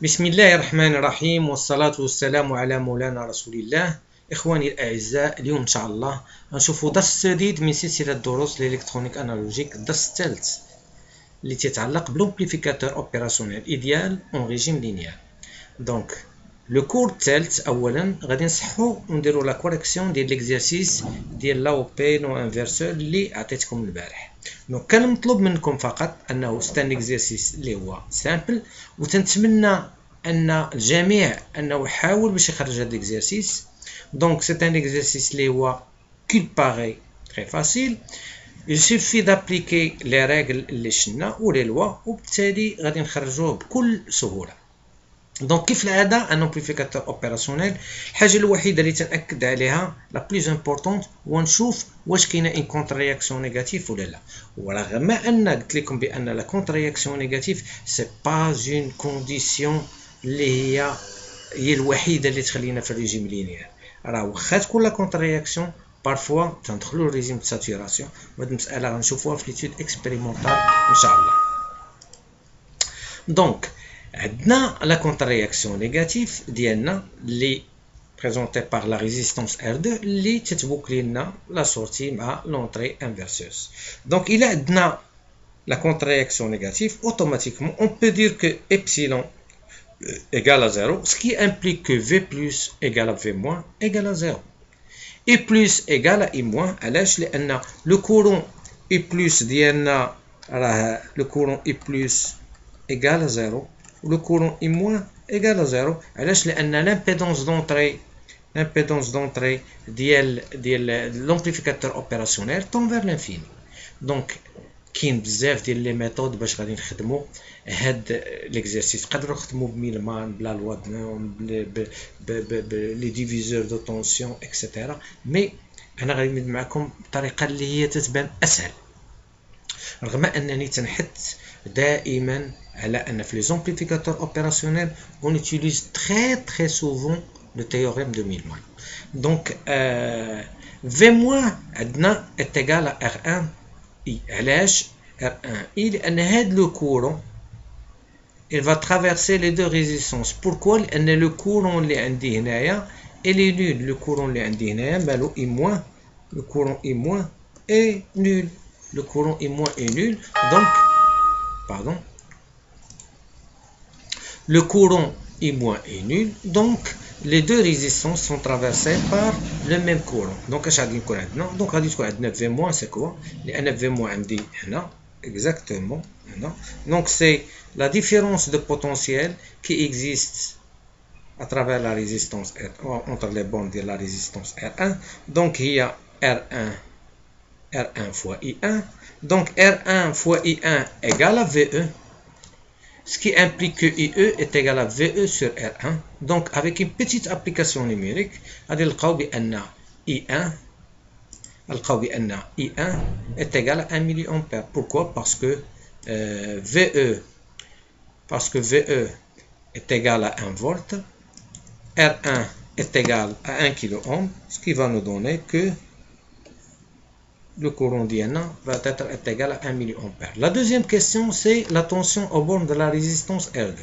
بسم الله الرحمن الرحيم والصلاة والسلام على مولانا رسول الله. إخواني الأعزاء، اليوم إن شاء الله غنشوفوا درس جديد من سلسلة دروس الإلكترونيك أنالوجيك، الدرس الثالث اللي تيتعلق بلومبليفيكاتور أوبيراسيونيل إيديال أون ريجيم لينيير. دونك لو كور الثالث أولا غادي نصحو ونديرو لا كوريكسيون ديال ليكزارسيس ديال لا بي نو انفيرسور اللي عطيتكم البارح. دونك كان مطلوب منكم فقط انه ستان اكزارسيس اللي هو سامبل، وتنتمنى ان الجميع انه يحاول باش يخرج هذا الاكزارسيس. دونك سي ان اكزارسيس اللي هو كيل باغي تري فاسيل، il suffit d'appliquer les règles اللي شفنا و لي لوا، وبالتالي غادي نخرجوه بكل سهوله. دونك كيف العاده ان امبليفيكاتور اوبيراسيونيل الحاجه الوحيده اللي تنأكد عليها لا بليز امبورطونت هو نشوف واش كاينه ان كونتر رياكسيون نيجاتيف ولا لا. ورغم ان قلت لكم بان لا كونتر رياكسيون نيجاتيف سي با اون كونديسيون اللي هي الوحيده اللي تخلينا في الريجيم لينيير، راه واخا تكون لا كونتر رياكسيون بارفوا تندخلوا الريجيم دو ساتوراسيون، وهاد المساله غنشوفوها في ليتود اكسبيريمونطال ان شاء الله. دونك عندنا لا كونتر رياكسيون نيجاتيف ديالنا اللي بريزونتي بار لا ريزيستانس R2 اللي تتبوكلي لنا لا سورتي مع لونطري انفيرسوس. دونك الا عندنا لا كونتر رياكسيون نيجاتيف اوتوماتيكمون اون بو دير كو epsilon égale à 0, ce qui implique que V plus égale à V moins égale à 0. I plus égale à I moins, علاش؟ لأن le courant I plus ديالنا راه le courant I plus égale à 0 و le courant I moins égale à 0. علاش؟ لأن l'impédance d'entrée ديال l'amplificateur opérationnel tend vers l'infini. Donc كاين بزاف ديال لي ميثود باش غادي نخدموا هاد ليكزارسيس. نقدروا نخدموا بميلمان بلا لوا لي ديفيزور دو طونسيون اكسيتيرا، مي انا غادي نبدا معكم بطريقه اللي هي تتبان اسهل، رغم انني تنحث دائما على ان في لي زامبليفيكاتور اوبيراسيونيل اون utilise très souvent le théorème de Millman. دونك V- عندنا est égal à R1 I. علاش R1 I؟ لأن هاد لو كورون il va traverser les deux résistances. Pourquoi؟ لأن لو كورون اللي عندي هنايا il est nul. لو كورون اللي عندي هنايا مالو I moins، لو كورون I moins est nul. Le courant I moins est nul. Donc, pardon, le courant I moins est nul. Donc, les deux résistances sont traversées par le même courant. Donc, اش غادي يكون عندنا؟ دونك غادي تكون عندنا V moins c'est quoi؟ لأن V moins عندي هنا exactement هنا. Donc, c'est la différence de potentiel qui existe à travers la résistance entre les bornes de la résistance R1. Donc, il y a R1 fois I1. Donc, R1 fois I1 égale à VE, ce qui implique que IE est égal à VE sur R1. Donc, avec une petite application numérique, غادي نلقاو بأن I1 est égal à 1 milliampère. Pourquoi? Parce que VE est égal à 1 volt, R1 est égal à 1 kilo ohm, ce qui va nous donner que le courant d'IN va être égal à 1 milliampère. La deuxième question, c'est la tension aux bornes de la résistance R2.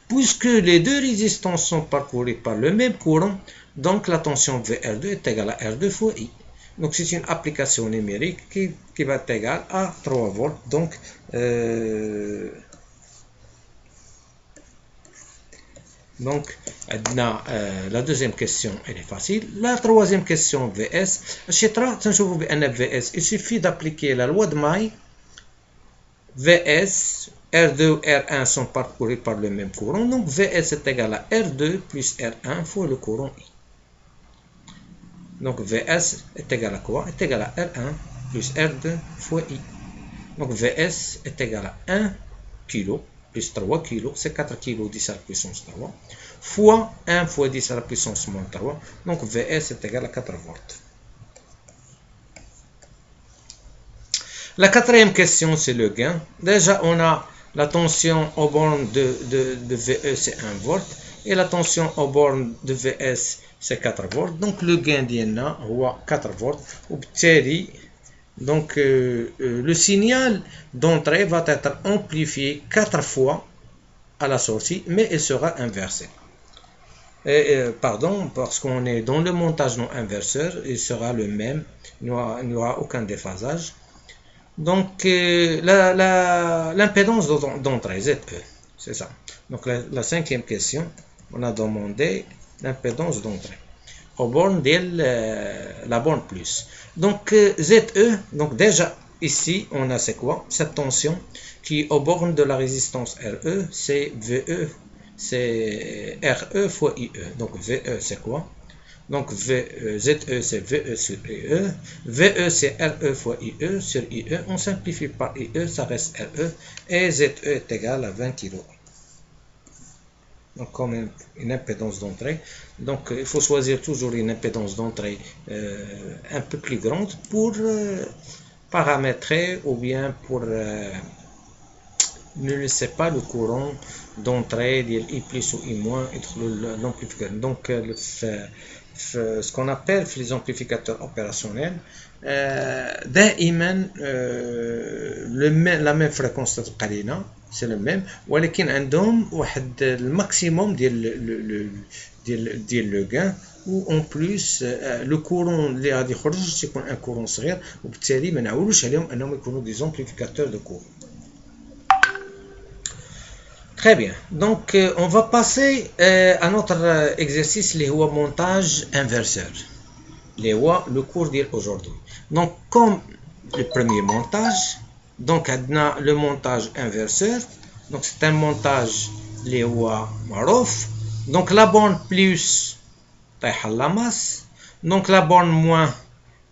Puisque les deux résistances sont parcourues par le même courant, donc la tension VR2 est égale à R2 fois I. Donc c'est une application numérique qui va être égale à 3 volts. Donc, la deuxième question, elle est facile. La troisième question, VS. Il suffit d'appliquer la loi de May. VS, R2 et R1 sont parcourus par le même courant. Donc, VS est égal à R2 plus R1 fois le courant I. Donc, VS est égal à quoi? Est égal à R1 plus R2 fois I. Donc, VS est égal à 1 kg plus 3 kg, c'est 4 kg 10 à la puissance 3, fois 1 fois 10 à la puissance moins 3, donc VS est égal à 4 volts. La quatrième question, c'est le gain. Déjà, on a la tension aux bornes de VE, c'est 1 volt, et la tension aux bornes de VS, c'est 4 volts. Donc, le gain d'INA, est 4 volts. Donc, le signal d'entrée va être amplifié 4 fois à la sortie, mais il sera inversé. Pardon, parce qu'on est dans le montage non inverseur, il sera le même, il n'y aura aucun déphasage. Donc, l'impédance d'entrée, ZE, c'est ça. Donc, la cinquième question, on a demandé l'impédance d'entrée aux bornes de la borne plus. Donc, ZE, donc déjà, ici, on a c'est quoi? Cette tension qui, aux bornes de la résistance RE, c'est VE, c'est RE fois IE. Donc, VE, c'est quoi? Donc, ZE, c'est VE sur IE. VE, c'est RE fois IE sur IE. On simplifie par IE, ça reste RE. Et ZE est égal à 20 kg. Donc, comme une impédance d'entrée. Donc, il faut choisir toujours une impédance d'entrée un peu plus grande pour paramétrer ou bien pour ne laisser pas le courant d'entrée I plus ou I moins être l'amplificateur. Donc, ce qu'on appelle les amplificateurs opérationnels دائما la même fréquence تبقى c'est le même ولكن عندهم واحد الماكسيموم ديال لو gain و en plus le courant اللي غادي يخرج يكون ان courant صغير وبالتالي ما نعولوش عليهم انهم يكونوا des amplificateurs de courant. Très bien, donc on va passer à notre exercice اللي هو montage inverseur اللي هو le cours d'aujourd'hui. Donc comme le premier montage, donc عندنا le montage inverseur. Donc c'est un montage اللي هو معروف. Donc la borne plus طايحة la masse. Donc la borne moins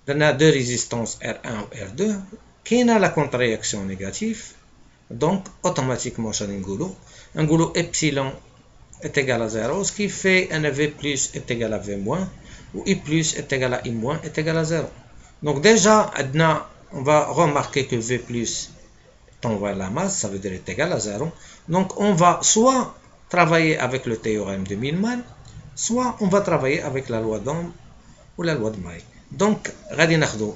درنا deux résistances R1 ou R2 كاينة la contre-réaction négative. Donc automatiquement شغادي نقولو epsilon est égal à 0, ce qui fait un V plus est égal à V moins, ou I plus est égal à I moins est égal à 0. Donc déjà, on va remarquer que V plus tend vers la masse, ça veut dire est égal à 0. Donc on va soit travailler avec le théorème de Millman, soit on va travailler avec la loi d'Ohm ou la loi de May. Donc, غادي ناخدو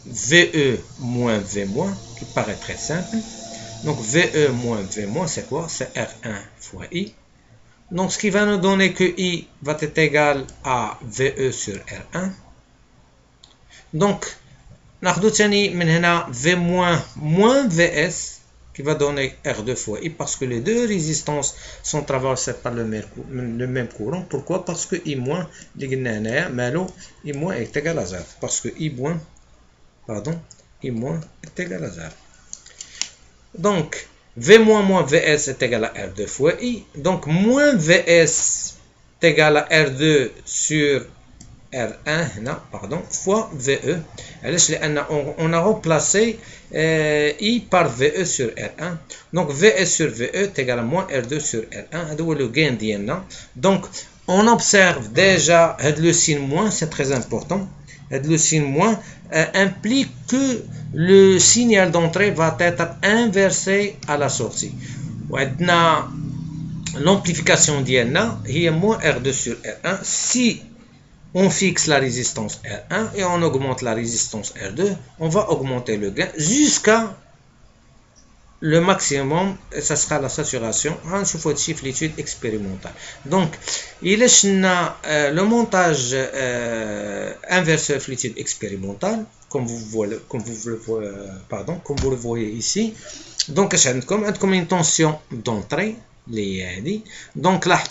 VE moins V moins, qui paraît très simple. Donc VE moins V moins, c'est quoi? C'est R1 fois I. Donc ce qui va nous donner que I va être égal à VE sur R1. Donc, ناخدو تاني من هنا V moins moins VS qui va donner R2 fois I parce que les deux résistances sont traversées par le même courant. Pourquoi? Parce que I moins, اللي قلنا هنايا مالو I moins est égal à 0. Parce que I moins est égal à 0. Donc, V moins moins Vs est égal à R2 fois I. Donc, moins Vs est égal à R2 sur R1, non, pardon, fois VE. On a remplacé I par VE sur R1. Donc, Vs sur VE est égal à moins R2 sur R1. C'est le gain d'IN. Donc, on observe déjà le signe moins, c'est très important. Le signe moins implique que le signal d'entrée va être inversé à la sortie. L'amplification d'IN est moins R2 sur R1 si on fixe la résistance R1 et on augmente la résistance R2, on va augmenter le gain jusqu'à le maximum, et ça sera la saturation. On va chiffre l'étude expérimentale. Donc, il est le montage inverseur l'étude expérimentale, comme vous le voyez ici. Donc, comme une tension d'entrée, donc là,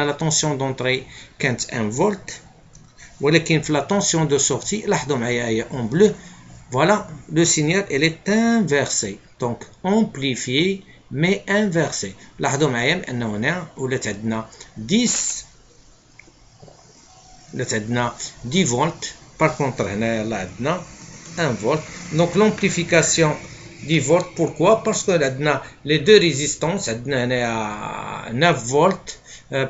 la tension d'entrée est 1 volt. ولكن في la tension de sortie لاحظوا معايا en bleu, voilà, le signal elle est inversé, donc amplifié mais inversé. لاحظوا معايا بانه هنا ولات عندنا 10 volts. par contre هنا يلا عندنا 1 volt. donc l'amplification 10 volts, pourquoi? parce que عندنا les deux résistances, عندنا هنا 9 volts.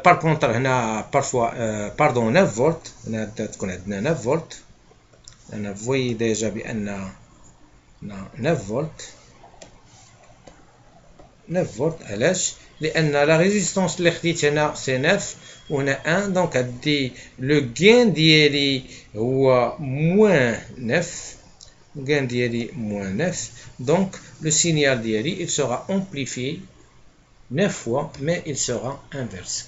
par contre هنا parfois pardon 9 فولت هنا تكون عندنا 9 فولت. انا فوي ديجا بان 9 فولت علاش؟ لان لا ريزيستانس اللي خديت هنا سي 9 وهنا 1. دونك عندي لو غين ديالي هو موان 9. gain ديالي moins 9. donc le signal ديالي il sera amplifié 9 fois, mais il sera inversé.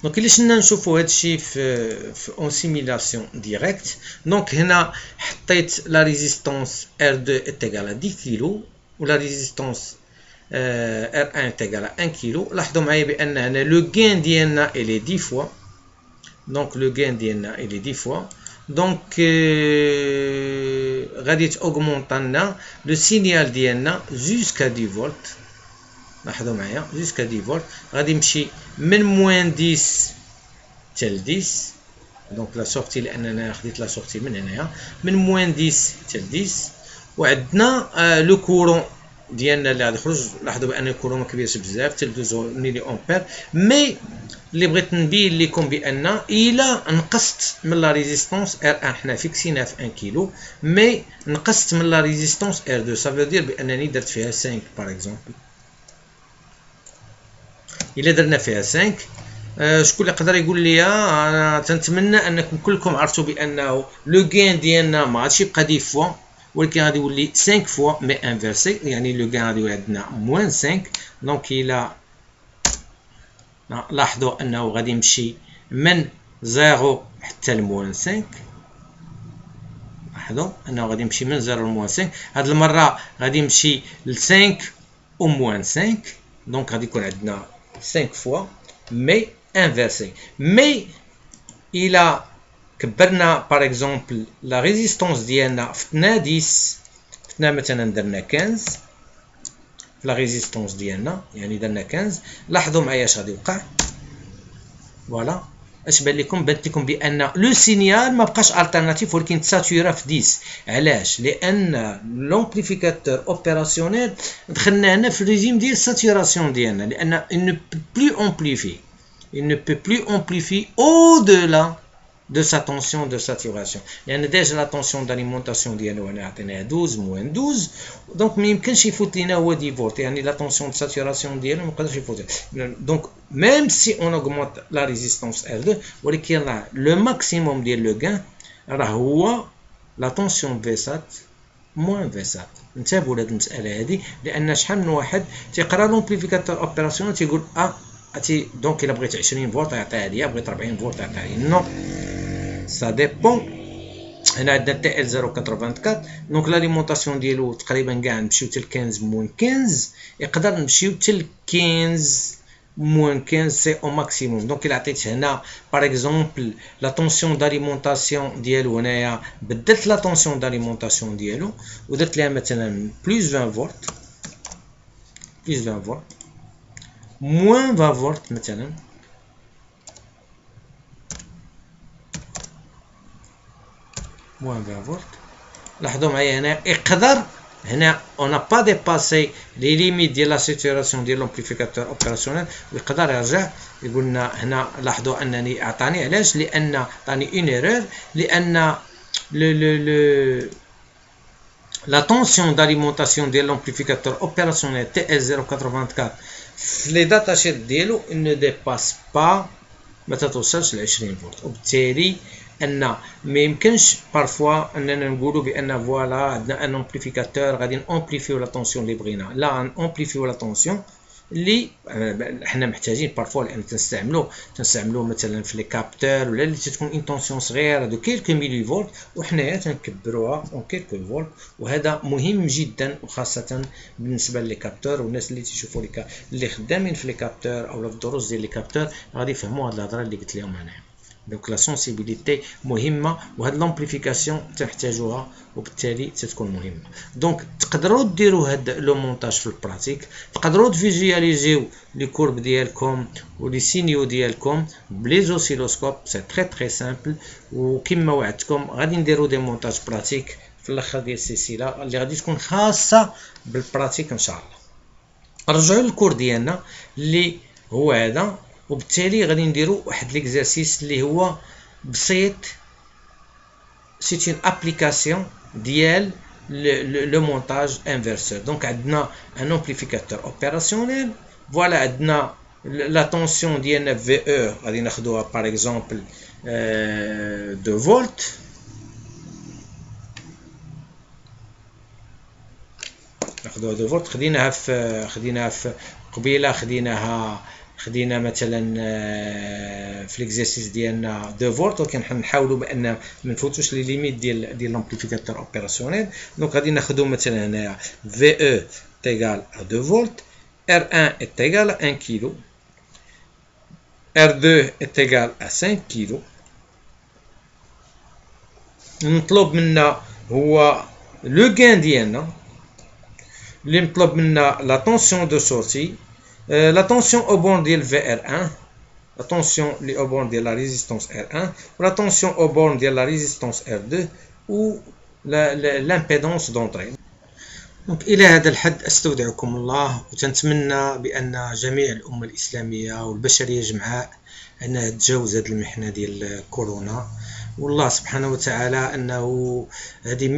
Donc علاش نشوفوا هذا الشيء في اون سيميلاسيون ديريكت. دونك هنا حطيت لا ريزيستانس R2 est égale à 10 كيلو ولا ريزيستانس R1 est égale à 1 كيلو. لاحظوا معايا بان هنا لو غين ديالنا il est 10 fois. دونك لو غين ديالنا il est 10 fois. دونك غادي تاوغمونطا لنا لو سينيال ديالنا جوسكا 10 فولت. لاحظوا معايا جوسكا 10 فولت غادي يمشي من موان 10 حتى ل 10. دونك لا سورتي لاننا خديت لا سورتي من هنايا من موان 10 حتى ل 10. وعندنا لو كورون ديالنا اللي غادي يخرج. لاحظوا بان الكورون ما كبيرش بزاف حتى ل 12 ملي امبير. مي اللي بغيت نبين لكم بان الا نقصت من لا ريزيستانس R1 حنا فيكسينها في 1 كيلو مي نقصت من لا ريزيستانس R2 سافو دير بانني درت فيها 5 باغ اكزومبل. الا درنا فيها 5 شكون اللي يقدر يقول لي انا تنتمنى انكم كلكم عرفتوا بانه لو غين ديالنا ما غاديش يبقى 10 فوا ولكن غادي يولي 5 فوا مي انفيرسي. يعني لو غين غادي يولي عندنا موان 5. دونك الا لاحظوا انه غادي يمشي من 0 حتى لموان 5. لاحظوا انه غادي يمشي من 0 لموان 5. هاد المره غادي يمشي ل 5 او موان 5. دونك غادي يكون عندنا 5 fois mais inversé. Mais il a كبرنا par exemple la résistance ديالنا فتنا 10 فتنا مثلا درنا 15 في la résistance ديالنا يعني درنا 15. لاحظوا معايا اش غادي يوقع. فوالا اش بان لكم؟ بانت لكم بان لو سينيال ما بقاش التيرناتيف ولكن تساتورا في 10. علاش؟ لان لومبليفيكاتور اوبيراسيونيل دخلنا هنا في الريجيم ديال ساتوراسيون ديالنا لان il ne peut plus amplifier. Il ne peut plus amplifier au-delà de sa tension de saturation. لان ديجا لا طونسيون داليمونطاسيون ديالو هنا عطيناها 12 موان 12. دونك ما يمكنش يفوت لينا هو 10 فولت. يعني لا طونسيون دو ساتوراسيون ديالو ما يقدرش يفوت. دونك même si on augmente la résistance R2 ولكن راه لو ماكسيموم ديال لو غان راه هو لا طونسيون فيسات موان فيسات. انتبهوا لهاد المساله هادي لان شحال من واحد تيقرا لومبليفيكاتور اوبيراسيونيل تيقول اتي دونك الا بغيت 20 فولت يعطيها ليا بغيت 40 فولت يعطيها ليا. نو ça dépend. هنا عندنا تي ال 0.84. دونك لاليمونطاسيون ديالو تقريبا كاع نمشيو حتى ل 15 موان 15. يقدر نمشيو حتى ل 15 موان 15 سي او ماكسيموم. دونك الا عطيت هنا باغ اكزومبل لا طونسيون داليمونطاسيون ديالو هنايا بدلت لا طونسيون داليمونطاسيون ديالو ودرت لها مثلا بلس 20 فولت بلس 20 فولت موان 20 فولت مثلا. موان 20 فولت. لاحظوا معايا هنا يقدر هنا on n'a pas dépassé les limites ديال لا ساتوراسيون ديال لومبليفيكاتور اوبيراسيونيل ويقدر يرجع يقول لنا هنا. لاحظوا انني عطاني علاش؟ لان عطاني اون ايرور لان لا طونسيون داليمونطاسيون ديال لومبليفيكاتور اوبيراسيونيل تي ال 0.84 في لي داتا شيت ديالو ne dépasse pas ما توصلش ل 20 فولت. وبالتالي ان ما يمكنش بارفوا اننا نقولوا بان فوالا عندنا ان امبليفيكاتور غادي نامبليفيو لا طونسيون اللي بغينا. لا نامبليفيو لا طونسيون اللي حنا محتاجين بارفوا لان تنستعملوا مثلا في لي كابتور ولا اللي تكون اون طونسيون صغيره دو كيلكو ميلي فولت وحنايا تنكبروها اون كيلكو فولت. وهذا مهم جدا وخاصه بالنسبه لي كابتور والناس اللي تيشوفوا اللي خدامين في لي كابتور او في الدروس ديال لي كابتور غادي يفهموا هاد الهضره اللي قلت لهم هنايا. دونك لا سونسيبيليتي مهمه وهاد لامبليفيكاسيون تنحتاجوها وبالتالي تتكون مهمه. دونك تقدروا ديروا هاد لو مونتاج في البراتيك. تقدروا تفيزواليزيو لي كورب ديالكم ولي سينيو ديالكم بلي زوسيلوسكوب. سي تري سامبل. وكما وعدتكم غادي نديروا دي مونتاج براتيك في الاخر ديال السلسله اللي غادي تكون خاصه بالبراتيك ان شاء الله. رجعوا للكور ديالنا اللي هو هذا. وبالتالي غادي نديرو واحد ليكزارسيس اللي هو بسيط. سي اون ابليكاسيون ديال لو مونتاج انفرسور. دونك عندنا ان امبليفيكاتور اوبيراسيونيل. فوالا عندنا لا طونسيون ديالنا في او غادي ناخذوها باغ اكزومبل 2 فولت. ناخذوها 2 فولت. خديناها في قبيله، خدينا مثلا في ليكزيرسيس ديالنا 2 فولت، ولكن حنحاولوا بان ما نفوتوش لي ليميت ديال لامبليفيكاتور اوبيراسيونيل. دونك غادي ناخذوا مثلا هنايا في او تيغال 2 فولت، ار 1 est égal à 1 kg، R2 est égal à 5 kg. المطلوب منا هو لو غان ديالنا، اللي مطلوب منا لا طونسيون دو سورتي، لا طونسيون او بورن ديال في ار 1، لا طونسيون لي او بورن ديال لا ريزيستونس ار 1، ولا طونسيون او بورن ديال لا ريزيستونس ار 2، و لامبيدونس دونطري. دونك الى هذا الحد استودعكم الله، وتنتمنى بان جميع الامه الاسلاميه والبشريه جمعاء انها تجاوز هذه المحنه ديال كورونا، والله سبحانه وتعالى انه هذه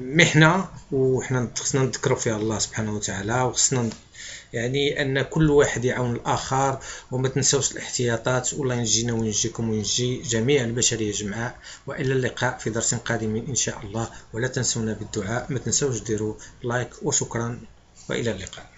محنه وحنا خصنا نذكروا فيها الله سبحانه وتعالى، وخصنا يعني ان كل واحد يعاون الاخر، وما تنسوش الاحتياطات، والله ينجينا وينجيكم وينجي جميع البشريه جمعاء. والى اللقاء في درس قادم ان شاء الله، ولا تنسونا بالدعاء، ما تنسوش ديروا لايك، وشكرا والى اللقاء.